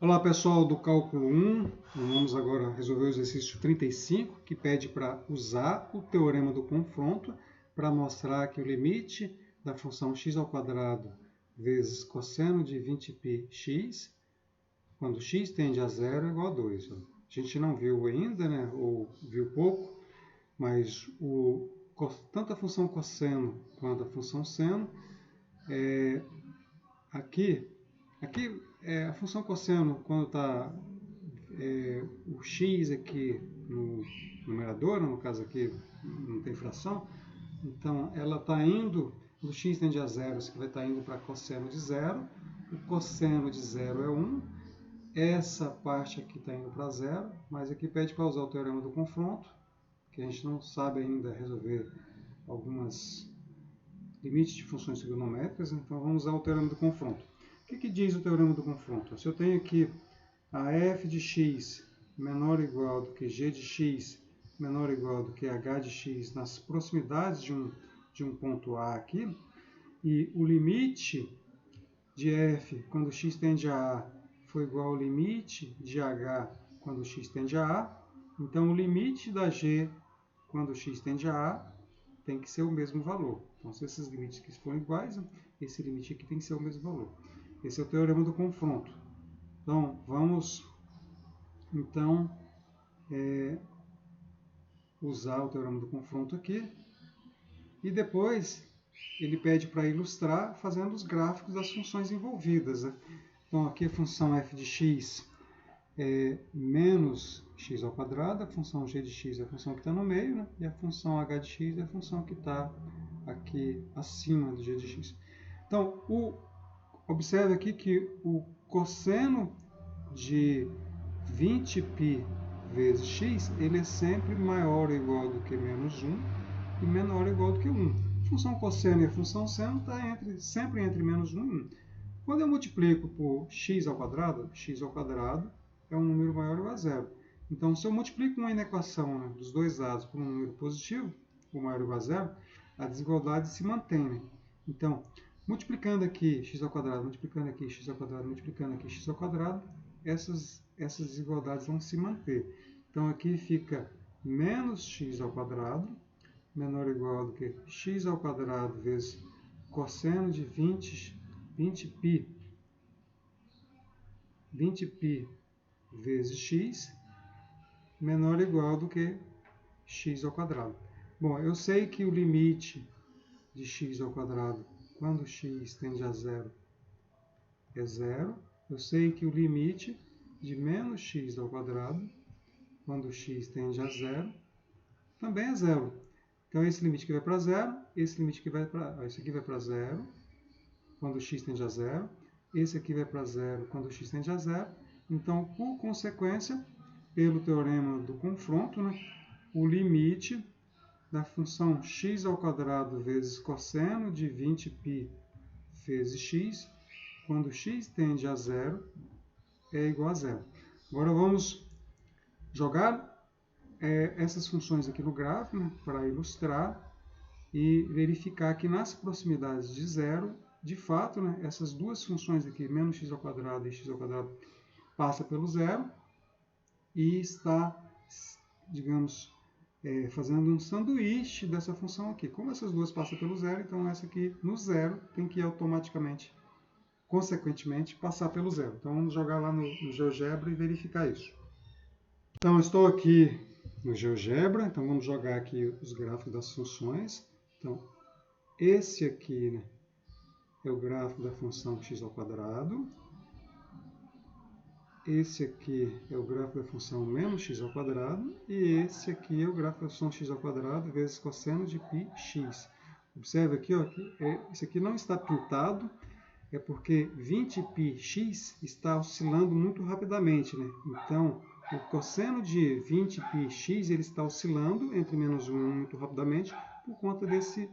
Olá pessoal do Cálculo 1, vamos agora resolver o exercício 35, que pede para usar o teorema do confronto para mostrar que o limite da função x² vezes cosseno de 20πx, quando x tende a zero, é igual a 2. A gente não viu ainda, né, ou viu pouco, mas tanto a função cosseno quanto a função seno, aqui a função cosseno, quando está o x aqui no numerador, no caso aqui não tem fração, então ela está indo, o x tende a zero, isso aqui vai estar indo para cosseno de zero, o cosseno de zero é 1, essa parte aqui está indo para zero, mas aqui pede para usar o teorema do confronto, que a gente não sabe ainda resolver algumas limites de funções trigonométricas, então vamos usar o teorema do confronto. O que diz o teorema do confronto? Se eu tenho aqui a f de x menor ou igual do que g de x menor ou igual do que h de x nas proximidades de um ponto A aqui, e o limite de f quando x tende a A foi igual ao limite de h quando x tende a A, então o limite da g quando x tende a A tem que ser o mesmo valor. Então, se esses limites aqui forem iguais, esse limite aqui tem que ser o mesmo valor. Esse é o teorema do confronto. Então, vamos usar o teorema do confronto aqui. E depois, ele pede para ilustrar fazendo os gráficos das funções envolvidas. Né? Então, aqui a função f de x é menos x², a função g de x é a função que está no meio, né? E a função h de x é a função que está aqui acima do g de x. Então, observe aqui que o cosseno de 20π vezes x, ele é sempre maior ou igual do que menos 1 e menor ou igual do que 1. A função cosseno e a função seno está sempre entre menos 1 e 1. Quando eu multiplico por x² é um número maior ou igual a zero. Então, se eu multiplico uma inequação, né, dos dois lados por um número positivo, ou maior ou igual a zero, a desigualdade se mantém. Né? Então, multiplicando aqui x², multiplicando aqui x², multiplicando aqui x², essas desigualdades vão se manter. Então, aqui fica menos x² menor ou igual do que x² vezes cosseno de 20π vezes x menor ou igual do que x². Bom, eu sei que o limite de x² quando x tende a zero é zero. Eu sei que o limite de menos x² quando x tende a zero também é zero. Então, esse limite aqui vai para zero, esse limite aqui vai para... Esse aqui vai para zero quando x tende a zero, esse aqui vai para zero quando x tende a zero. Então, por consequência, pelo teorema do confronto, né, o limite da função x² vezes cosseno de 20π vezes x, quando x tende a zero, é igual a zero. Agora vamos jogar essas funções aqui no gráfico, né, para ilustrar e verificar que nas proximidades de zero, de fato, né, essas duas funções aqui, menos x² e x² passa pelo zero e está, digamos, fazendo um sanduíche dessa função aqui. Como essas duas passam pelo zero, então essa aqui no zero tem que automaticamente, consequentemente, passar pelo zero. Então vamos jogar lá no GeoGebra e verificar isso. Então estou aqui no GeoGebra, então vamos jogar aqui os gráficos das funções. Então esse aqui, né, é o gráfico da função x². Esse aqui é o gráfico da função menos x², e esse aqui é o gráfico da função x² vezes cosseno de πx. Observe aqui, ó, que isso aqui não está pintado, é porque 20πx está oscilando muito rapidamente. Né? Então, o cosseno de 20πx ele está oscilando entre menos 1 e 1 muito rapidamente por conta desse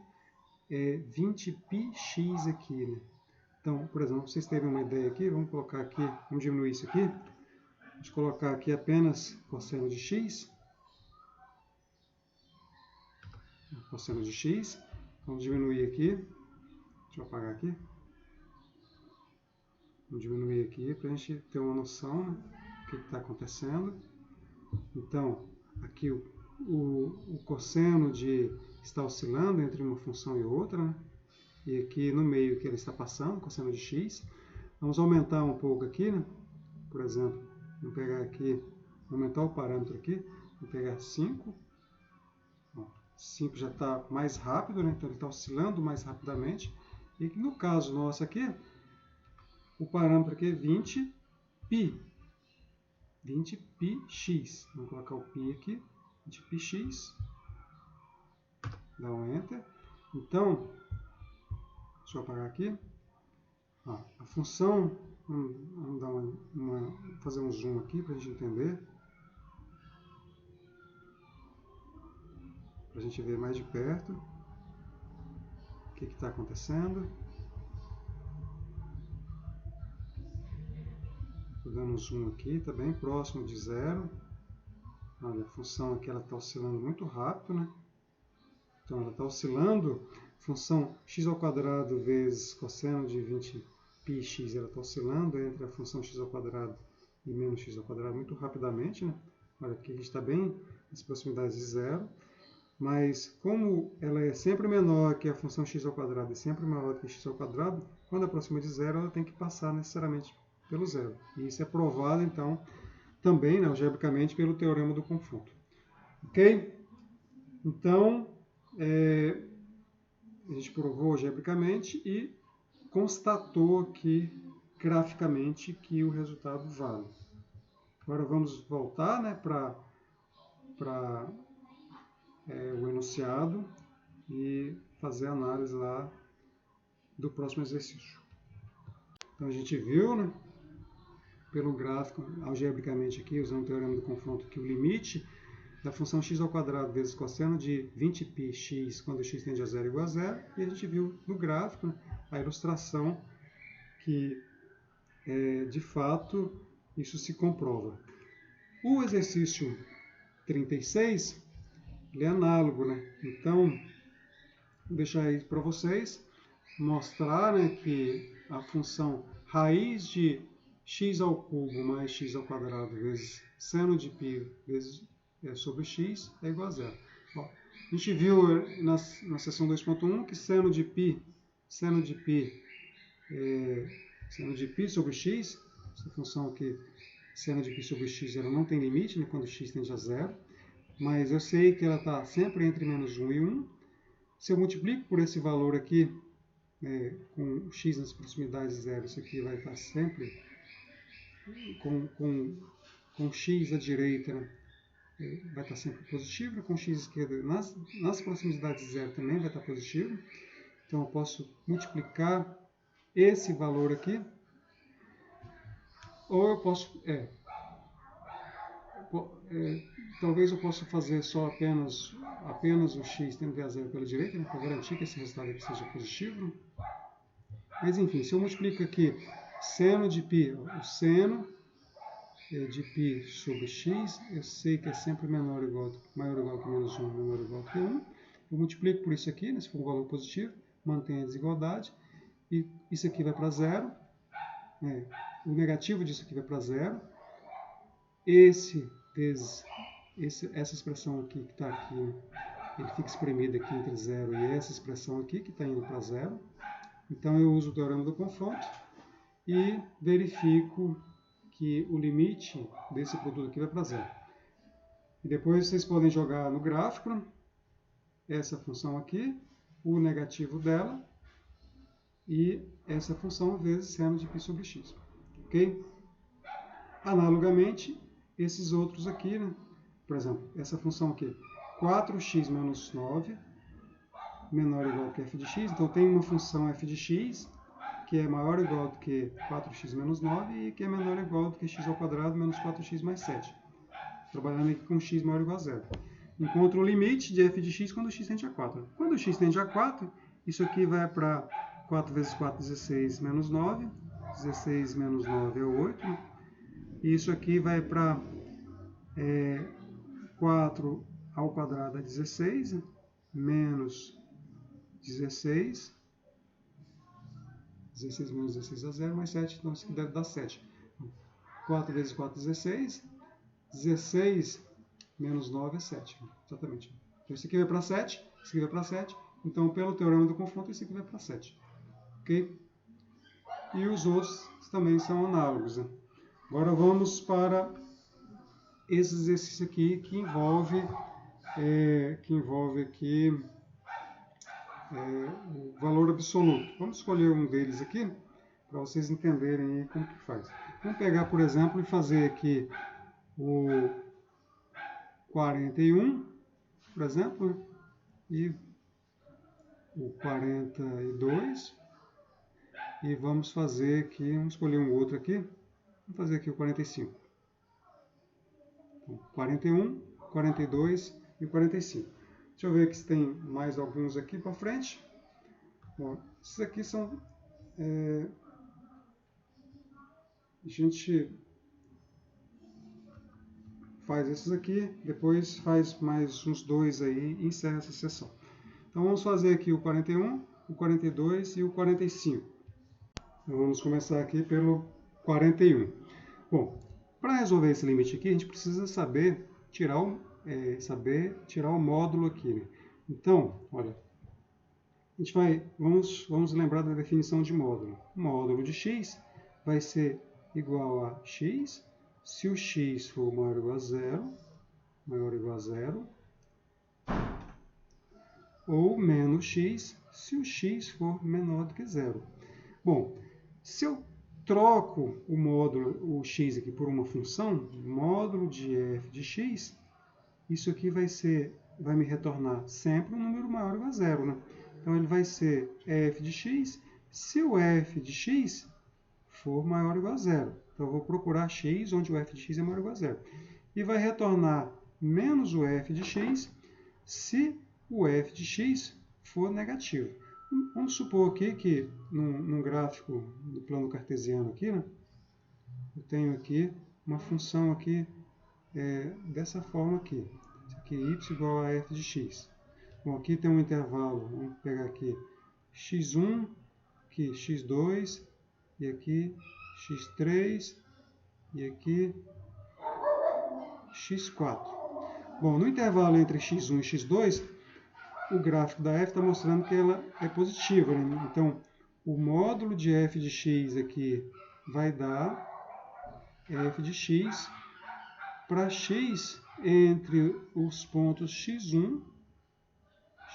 20πx aqui. Né? Então, por exemplo, vocês terem uma ideia aqui, vamos colocar aqui, vamos diminuir isso aqui. Vamos colocar aqui apenas cosseno de x. Cosseno de x. Vamos diminuir aqui. Deixa eu apagar aqui. Vamos diminuir aqui para a gente ter uma noção, né, do que está acontecendo. Então, aqui o cosseno de está oscilando entre uma função e outra, né? E aqui no meio que ele está passando, cosseno de x. Vamos aumentar um pouco aqui, né? Por exemplo, vamos pegar aqui, aumentar o parâmetro aqui, vou pegar 5. 5 já está mais rápido, né? Então ele está oscilando mais rapidamente. E no caso nosso aqui, o parâmetro aqui é 20π. 20πx. Vamos colocar o π aqui, 20πx. Dá um Enter. Então, deixa eu apagar aqui. A função, vamos dar fazer um zoom aqui para a gente entender. Para a gente ver mais de perto o que está acontecendo. Estou dando um zoom aqui, está bem próximo de zero. Olha, a função aqui está oscilando muito rápido, né? Então ela está oscilando, função x² vezes cosseno de 20πx, ela está oscilando entre a função x² e menos x² muito rapidamente, né? Olha, aqui a gente está bem nas proximidades de zero, mas como ela é sempre menor que a função x² e sempre maior que x², quando aproxima de zero, ela tem que passar necessariamente pelo zero. E isso é provado, então, também, né, algebricamente, pelo teorema do confronto. Ok? Então, a gente provou algebricamente e constatou aqui graficamente que o resultado vale. Agora vamos voltar, né, para o enunciado e fazer a análise lá do próximo exercício. Então a gente viu, né, pelo gráfico, algebricamente aqui, usando o teorema do confronto, que o limite da função x² vezes cosseno de 20πx quando x tende a zero igual a zero, e a gente viu no gráfico, né, a ilustração que, de fato, isso se comprova. O exercício 36, ele é análogo, né? Então, vou deixar aí para vocês mostrar, né, que a função raiz de x² mais x² vezes seno de π vezes sobre x é igual a zero. Ó, a gente viu na seção 2.1 que seno de π sobre x, essa função aqui, seno de π sobre x, ela não tem limite, né, quando x tende a zero, mas eu sei que ela está sempre entre menos 1 e 1. Se eu multiplico por esse valor aqui, com x nas proximidades de zero, isso aqui vai estar sempre com x à direita, né, vai estar sempre positivo, com x à esquerda nas proximidades de zero também vai estar positivo. Então eu posso multiplicar esse valor aqui, ou eu posso, talvez eu possa fazer só apenas o x tendendo a zero pela direita, né, para garantir que esse resultado aqui seja positivo. Mas enfim, se eu multiplico aqui seno de π, o seno de π sobre x, eu sei que é sempre maior ou igual que menos 1, menor ou igual que 1. Eu multiplico por isso aqui, né, se for um valor positivo, mantém a desigualdade, e isso aqui vai para zero, o negativo disso aqui vai para zero, essa expressão aqui que está aqui, ele fica espremido aqui entre zero e essa expressão aqui que está indo para zero. Então eu uso o teorema do confronto e verifico que o limite desse produto aqui vai para zero. E depois vocês podem jogar no gráfico essa função aqui, o negativo dela, e essa função vezes seno de π sobre x. Ok? Analogamente, esses outros aqui, né? Por exemplo, essa função aqui, 4x menos 9, menor ou igual que f de x. Então, tem uma função f de x que é maior ou igual do que 4x menos 9 e que é menor ou igual do que x² menos 4x mais 7. Trabalhando aqui com x maior ou igual a zero. Encontro o limite de f de x quando x tende a 4. Quando x tende a 4, isso aqui vai para 4 vezes 4, 16 menos 9. 16 menos 9 é 8. E isso aqui vai para 4 ao quadrado é 16, menos 16, 16 menos 16 dá 0, mais 7, então isso aqui deve dar 7. 4 vezes 4, 16. 16 menos 9 é 7. Exatamente. Então, isso aqui vai para 7, isso aqui vai para 7. Então, pelo teorema do confronto, isso aqui vai para 7. Ok? E os outros também são análogos. Né? Agora vamos para esse exercício aqui que envolve aqui o valor absoluto. Vamos escolher um deles aqui para vocês entenderem aí como que faz. Vamos pegar, por exemplo, e fazer aqui o 41, por exemplo, e o 42, e vamos fazer aqui, vamos escolher um outro aqui, vamos fazer aqui o 45. Então, 41, 42 e 45. Deixa eu ver aqui se tem mais alguns aqui para frente. Bom, esses aqui são... a gente faz esses aqui, depois faz mais uns dois aí e encerra essa sessão. Então vamos fazer aqui o 41, o 42 e o 45. Então, vamos começar aqui pelo 41. Bom, para resolver esse limite aqui, a gente precisa saber tirar o módulo aqui. Né? Então, olha, a gente vamos lembrar da definição de módulo. O módulo de x vai ser igual a x se o x for maior ou igual a zero, ou menos x se o x for menor do que zero. Bom, se eu troco o módulo, o x aqui por uma função, módulo de f de x, isso aqui vai me retornar sempre um número maior ou igual a zero, né? Então ele vai ser f de x se o f de x for maior ou igual a zero. Então eu vou procurar x onde o f de x é maior ou igual a zero. E vai retornar menos o f de x se o f de x for negativo. Vamos supor aqui que num gráfico do plano cartesiano aqui, né, eu tenho aqui uma função aqui dessa forma aqui. Isso aqui é y igual a f de x. Bom, aqui tem um intervalo, vamos pegar aqui x1, aqui x2, e aqui x3, e aqui x4. Bom, no intervalo entre x1 e x2, o gráfico da f está mostrando que ela é positiva. Né? Então, o módulo de f de x aqui vai dar f de x para x entre os pontos x1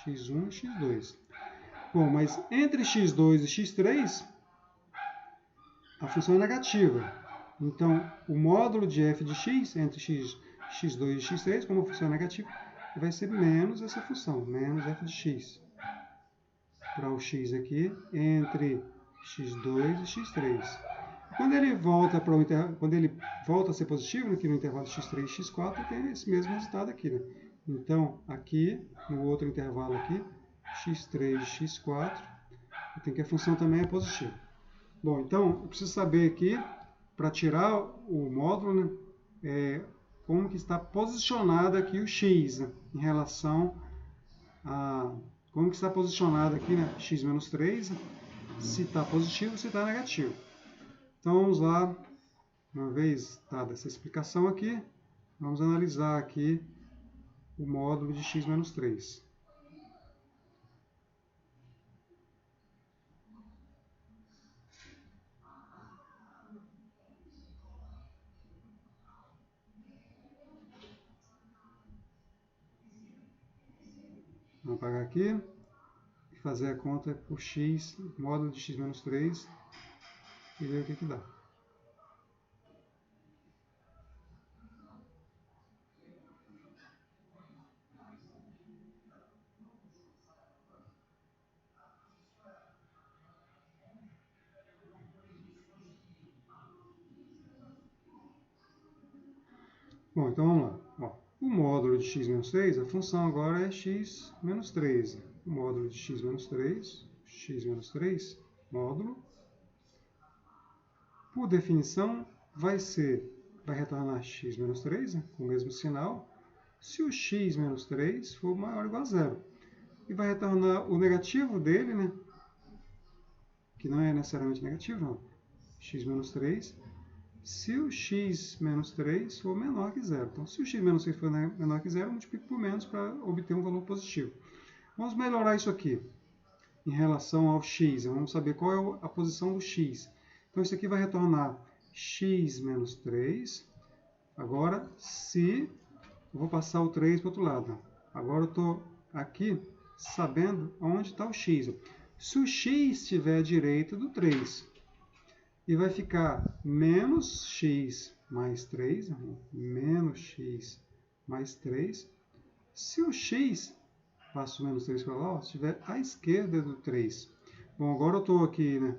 e x2. Bom, mas entre x2 e x3, a função é negativa. Então, o módulo de f de x entre x2 e x3, como a função é negativa, vai ser menos essa função, menos f de x. Para o x aqui, entre x2 e x3. Quando ele volta a ser positivo, aqui no intervalo x3 e x4, tem esse mesmo resultado aqui. Né? Então, aqui, no outro intervalo aqui, x3 e x4, tem que a função também é positiva. Bom, então, eu preciso saber aqui, para tirar o módulo, né, como que está posicionado aqui o x, né, em relação a... Como que está posicionado aqui, né, x menos 3, se está positivo, se está negativo. Então, vamos lá, uma vez dada essa explicação aqui, vamos analisar aqui o módulo de x menos 3. Vamos apagar aqui e fazer a conta por x, módulo de x menos 3, e ver o que dá. Bom, então vamos lá. Ó, o módulo de x menos 3, a função agora é x menos 3. O módulo de x menos 3, módulo, por definição, vai retornar x menos 3, né, com o mesmo sinal, se o x menos 3 for maior ou igual a zero. E vai retornar o negativo dele, né, que não é necessariamente negativo, não. X menos 3, se o x menos 3 for menor que zero. Então, se o x menos 3 for menor que zero, eu multiplico por menos para obter um valor positivo. Vamos melhorar isso aqui em relação ao x. Vamos saber qual é a posição do x. Então, isso aqui vai retornar x menos 3. Agora, se eu vou passar o 3 para o outro lado. Agora eu estou aqui sabendo onde está o x. Se o x estiver à direita do 3, e vai ficar menos x mais 3, menos x mais 3. Se o x, passo o menos 3 para lá, estiver à esquerda do 3. Bom, agora eu estou aqui, né,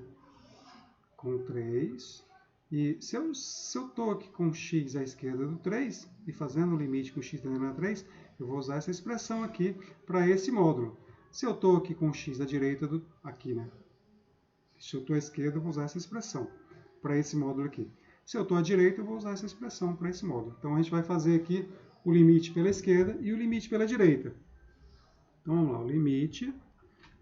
com 3. E se eu estou aqui com x à esquerda do 3, e fazendo o limite com x tendendo a 3, eu vou usar essa expressão aqui para esse módulo. Se eu estou aqui com x à direita do... aqui, né? Se eu estou à esquerda, eu vou usar essa expressão para esse módulo aqui. Se eu estou à direita, eu vou usar essa expressão para esse módulo. Então, a gente vai fazer aqui o limite pela esquerda e o limite pela direita. Então, vamos lá. O limite,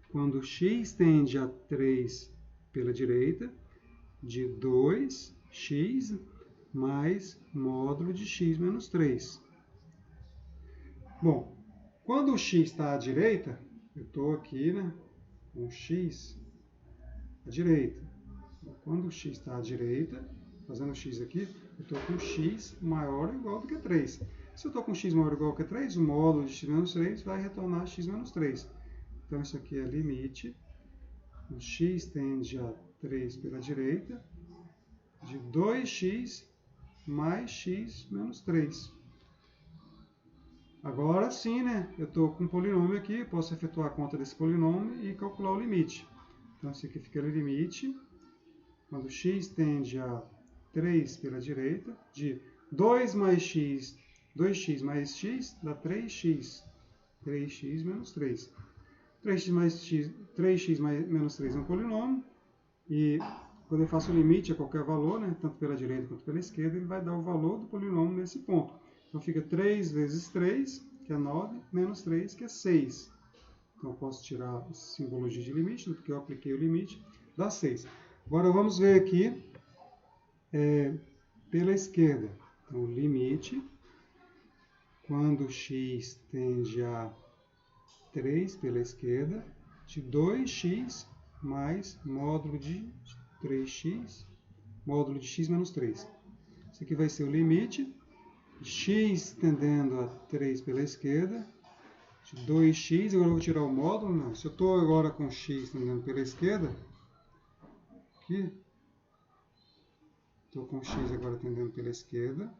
quando x tende a 3 pela direita, de 2x mais módulo de x menos 3. Bom, quando o x está à direita, eu estou aqui, né, com x à direita. Quando o x está à direita, fazendo x aqui, eu estou com x maior ou igual do que 3. Se eu estou com x maior ou igual que 3, o módulo de x menos 3 vai retornar x menos 3. Então, isso aqui é limite. O x tende a 3 pela direita, de 2x mais x menos 3. Agora sim, né? Eu estou com um polinômio aqui, posso efetuar a conta desse polinômio e calcular o limite. Então, isso aqui fica o limite. Quando x tende a 3 pela direita, de 2 mais x, 2x mais x, dá 3x. 3x menos 3. 3x menos 3 é um polinômio. E quando eu faço o limite a qualquer valor, né, tanto pela direita quanto pela esquerda, ele vai dar o valor do polinômio nesse ponto. Então fica 3 vezes 3, que é 9, menos 3, que é 6. Então eu posso tirar a simbologia de limite, porque eu apliquei o limite, dá 6. Agora vamos ver aqui pela esquerda. Então, o limite, quando x tende a 3 pela esquerda, de 2x mais módulo de 3x, módulo de x menos 3. Isso aqui vai ser o limite, x tendendo a 3 pela esquerda, de 2x, agora eu vou tirar o módulo, não. Se eu estou agora com x tendendo pela esquerda, aqui, estou com x agora tendendo pela esquerda,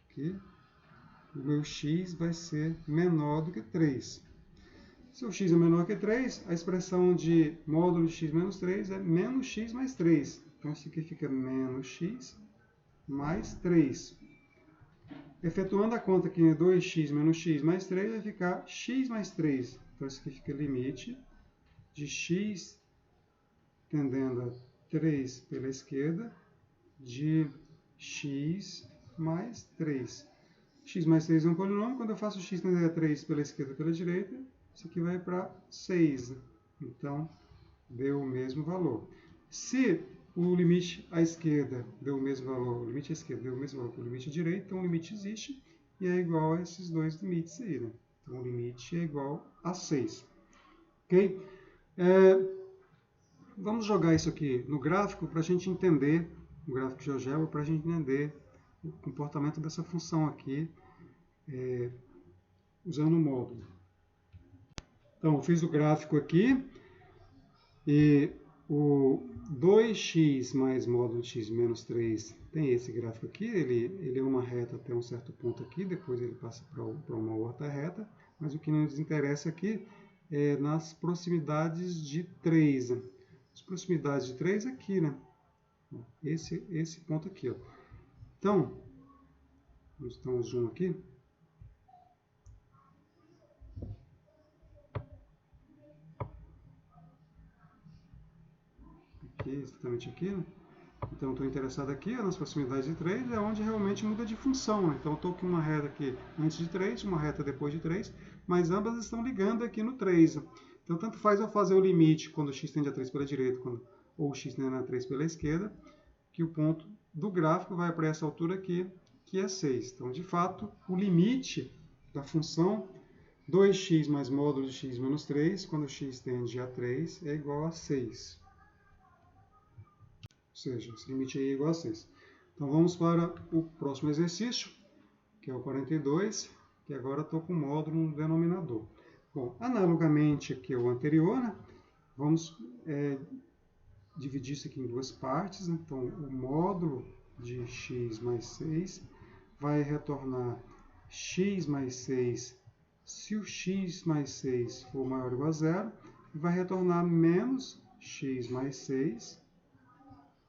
aqui, o meu x vai ser menor do que 3. Se o x é menor que 3, a expressão de módulo de x menos 3 é menos x mais 3. Então, isso aqui fica menos x mais 3. Efetuando a conta aqui, 2x menos x mais 3 vai ficar x mais 3. Então, isso aqui fica limite de x tendendo a 3 pela esquerda, de x mais 3. X mais 3 é um polinômio. Quando eu faço x tendendo a 3 pela esquerda e pela direita, isso aqui vai para 6. Então, deu o mesmo valor. Se o limite à esquerda deu o mesmo valor, o limite à esquerda deu o mesmo valor que o limite à direita, então o limite existe e é igual a esses dois limites aí, né? Então, o limite é igual a 6. Ok? Vamos jogar isso aqui no gráfico para a gente entender, no gráfico de GeoGebra, para a gente entender o comportamento dessa função aqui, usando o módulo. Então, eu fiz o gráfico aqui e o 2x mais módulo de x menos 3 tem esse gráfico aqui, ele é uma reta até um certo ponto aqui, depois ele passa para uma outra reta, mas o que nos interessa aqui é nas proximidades de 3. As proximidades de 3 aqui, né? Esse ponto aqui, ó. Então, vamos dar um zoom aqui. Aqui, exatamente aqui, né? Então, estou interessado aqui, nas proximidades de 3, é onde realmente muda de função, né? Então, estou com uma reta aqui antes de 3, uma reta depois de 3, mas ambas estão ligando aqui no 3. Então, tanto faz eu fazer o limite quando x tende a 3 pela direita ou x tende a 3 pela esquerda, que o ponto do gráfico vai para essa altura aqui, que é 6. Então, de fato, o limite da função 2x mais módulo de x menos 3, quando x tende a 3, é igual a 6. Ou seja, esse limite aí é igual a 6. Então, vamos para o próximo exercício, que é o 42, que agora estou com o módulo no denominador. Bom, analogamente aqui ao anterior, né, vamos dividir isso aqui em duas partes. Então, o módulo de x mais 6 vai retornar x mais 6 se o x mais 6 for maior ou igual a zero, e vai retornar menos x mais 6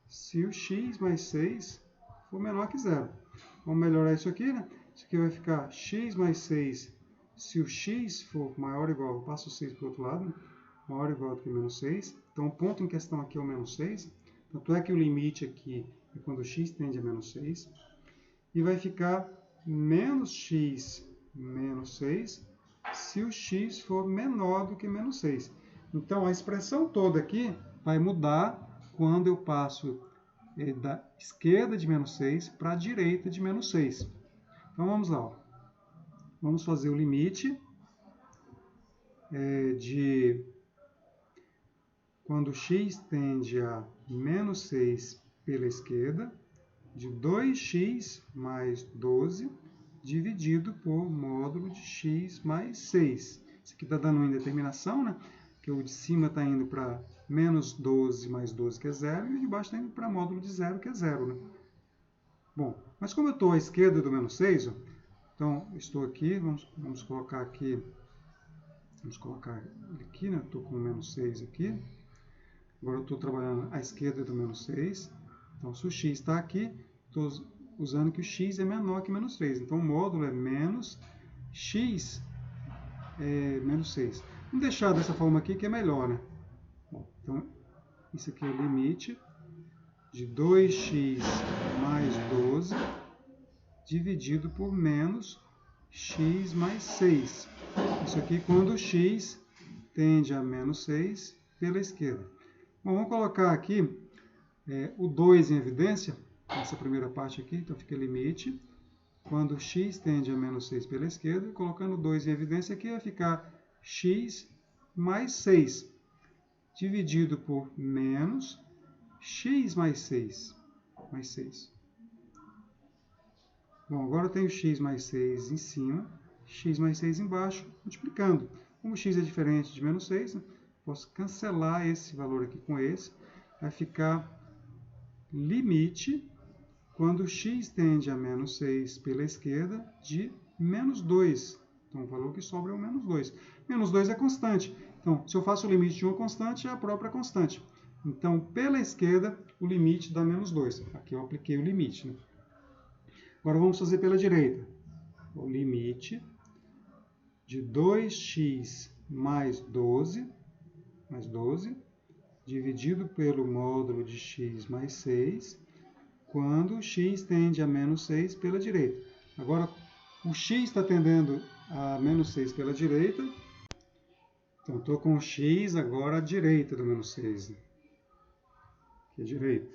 se o x mais 6 for menor que zero. Vamos melhorar isso aqui, né? Isso aqui vai ficar x mais 6 se o x for maior ou igual, eu passo o 6 para o outro lado, né? Maior ou igual do que menos 6. Então, o ponto em questão aqui é o menos 6. Tanto é que o limite aqui é quando x tende a menos 6. E vai ficar menos x menos 6 se o x for menor do que menos 6. Então, a expressão toda aqui vai mudar quando eu passo da esquerda de menos 6 para a direita de menos 6. Então, vamos lá. Ó. Vamos fazer o limite de quando x tende a menos 6 pela esquerda, de 2x mais 12 dividido por módulo de x mais 6. Isso aqui está dando uma indeterminação, né? Que o de cima está indo para menos 12 mais 12, que é 0, e o de baixo está indo para módulo de 0, que é 0. Né? Bom, mas como eu estou à esquerda do menos 6, ó, então estou aqui, vamos colocar aqui, né? Estou com o menos 6 aqui. Agora eu estou trabalhando à esquerda do menos 6. Então, se o x está aqui, estou usando que o x é menor que menos 3. Então, o módulo é menos x menos 6. Vamos deixar dessa forma aqui que é melhor, né? Bom, então, isso aqui é o limite de 2x mais 12 dividido por menos x mais 6. Isso aqui quando o x tende a menos 6 pela esquerda. Bom, vamos colocar aqui o 2 em evidência, essa primeira parte aqui, então fica limite. Quando x tende a menos 6 pela esquerda, colocando 2 em evidência aqui, vai ficar x mais 6, dividido por menos x mais 6. Bom, agora eu tenho x mais 6 em cima, x mais 6 embaixo, multiplicando. Como x é diferente de menos 6, né, posso cancelar esse valor aqui com esse, vai ficar limite, quando x tende a menos 6 pela esquerda, de menos 2. Então, o valor que sobra é o menos 2. Menos 2 é constante. Então, se eu faço o limite de uma constante, é a própria constante. Então, pela esquerda, o limite dá menos 2. Aqui eu apliquei o limite. Né? Agora, vamos fazer pela direita. O limite de 2x mais 12, dividido pelo módulo de x mais 6, quando x tende a menos 6 pela direita. Agora, o x está tendendo a menos 6 pela direita. Então, estou com o x agora à direita do menos 6. Aqui à direita.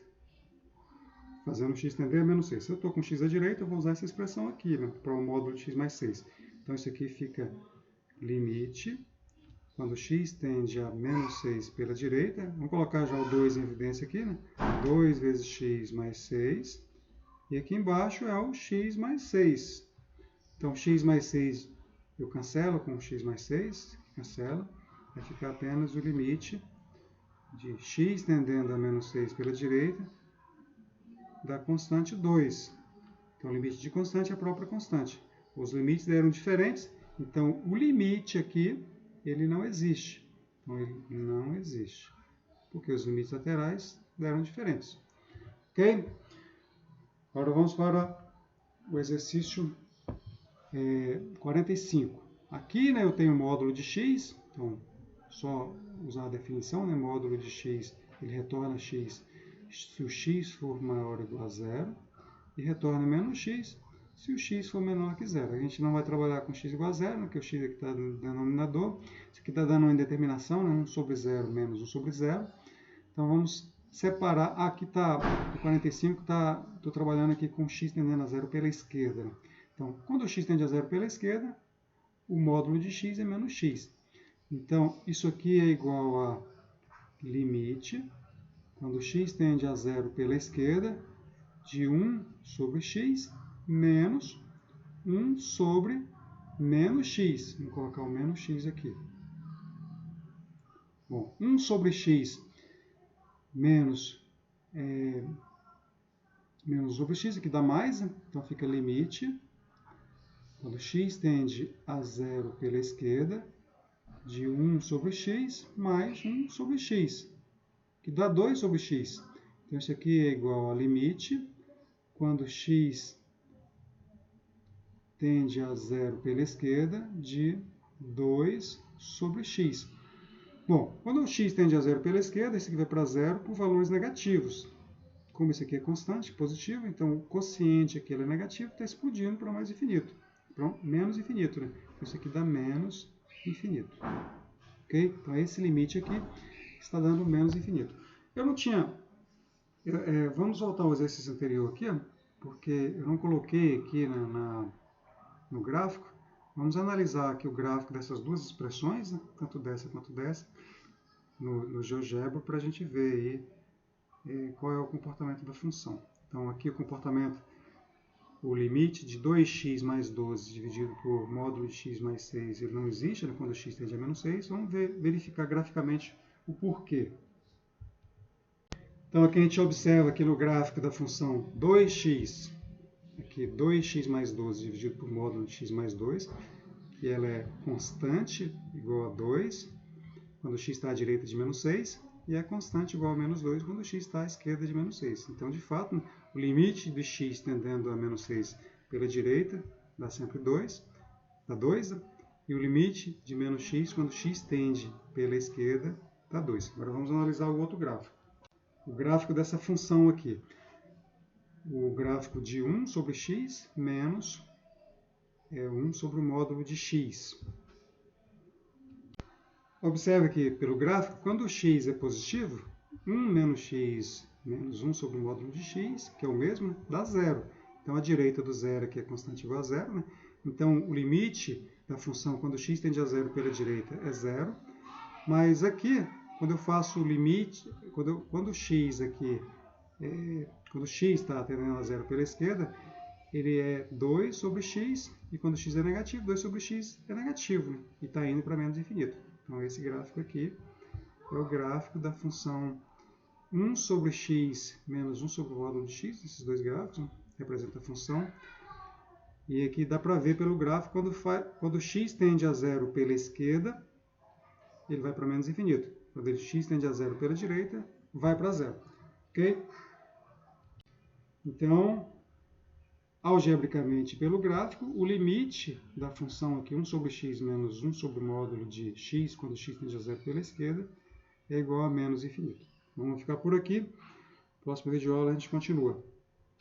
Fazendo o x tender a menos 6. Se eu estou com o x à direita, eu vou usar essa expressão aqui, né, para o módulo de x mais 6. Então, isso aqui fica limite, quando x tende a menos 6 pela direita. Vamos colocar já o 2 em evidência aqui, né? 2 vezes x mais 6. E aqui embaixo é o x mais 6. Então, x mais 6 eu cancelo com o x mais 6. Cancela. Vai ficar apenas o limite de x tendendo a menos 6 pela direita da constante 2. Então, o limite de constante é a própria constante. Os limites eram diferentes, então o limite aqui, ele não existe. Então, ele não existe, porque os limites laterais eram diferentes. Ok? Agora vamos para o exercício 45. Aqui, né, eu tenho o módulo de x, então, só usar a definição, né, módulo de x, ele retorna x se o x for maior ou igual a zero, e retorna menos x se o x for menor que zero. A gente não vai trabalhar com x igual a zero, né, porque o x aqui está no denominador. Isso aqui está dando uma indeterminação, né, 1 sobre 0 menos 1 sobre 0. Então, vamos separar. Aqui está o 45, estou trabalhando aqui com x tendendo a zero pela esquerda. Né? Então, quando o x tende a zero pela esquerda, o módulo de x é menos x. Então, isso aqui é igual a limite, quando x tende a zero pela esquerda, de 1 sobre x menos 1 sobre menos x. Vamos colocar o menos x aqui. Bom, 1 sobre x menos 1 sobre x, aqui dá mais, né? Então fica limite, quando x tende a zero pela esquerda, de 1 sobre x mais 1 sobre x, que dá 2 sobre x. Então isso aqui é igual a limite, quando x tende a zero pela esquerda, de 2 sobre x. Bom, quando o x tende a zero pela esquerda, isso aqui vai para zero por valores negativos. Como isso aqui é constante, positivo, então o quociente aqui é negativo, está explodindo para mais infinito. Para menos infinito, né? Isso aqui dá menos infinito. Ok? Então esse limite aqui está dando menos infinito. Eu não tinha... vamos voltar ao exercício anterior aqui, porque eu não coloquei aqui no gráfico. Vamos analisar aqui o gráfico dessas duas expressões, né? Tanto dessa quanto dessa, no GeoGebra, para a gente ver aí qual é o comportamento da função. Então aqui o comportamento, o limite de 2x mais 12 dividido por módulo de x mais 6, ele não existe, né? Quando x tende a menos 6. Vamos verificar graficamente o porquê. Então aqui a gente observa aqui no gráfico da função 2x, aqui 2x mais 12 dividido por módulo de x mais 2, que ela é constante, igual a 2, quando x está à direita de menos 6, e é constante igual a menos 2 quando x está à esquerda de menos 6. Então, de fato, o limite de x tendendo a menos 6 pela direita dá sempre 2, dá 2, e o limite de menos x quando x tende pela esquerda dá 2. Agora vamos analisar o outro gráfico. O gráfico dessa função aqui. O gráfico de 1 sobre x menos 1 sobre o módulo de x. Observe aqui pelo gráfico, quando o x é positivo, 1 menos x menos 1 sobre o módulo de x, que é o mesmo, dá zero. Então, a direita do zero aqui é constante igual a zero, né? Então, o limite da função quando x tende a zero pela direita é zero. Mas aqui, quando eu faço o limite, quando x aqui, quando x está tendendo a zero pela esquerda, ele é 2 sobre x, e quando x é negativo, 2 sobre x é negativo, né? E está indo para menos infinito. Então, esse gráfico aqui é o gráfico da função 1 sobre x menos 1 sobre o módulo de x, esses dois gráficos, né? Representa a função. E aqui dá para ver pelo gráfico, quando x tende a zero pela esquerda, ele vai para menos infinito. Quando x tende a zero pela direita, vai para zero. Ok? Então, algebricamente, pelo gráfico, o limite da função aqui, 1 sobre x menos 1 sobre o módulo de x, quando x tende a zero pela esquerda, é igual a menos infinito. Vamos ficar por aqui. Próximo vídeo aula a gente continua.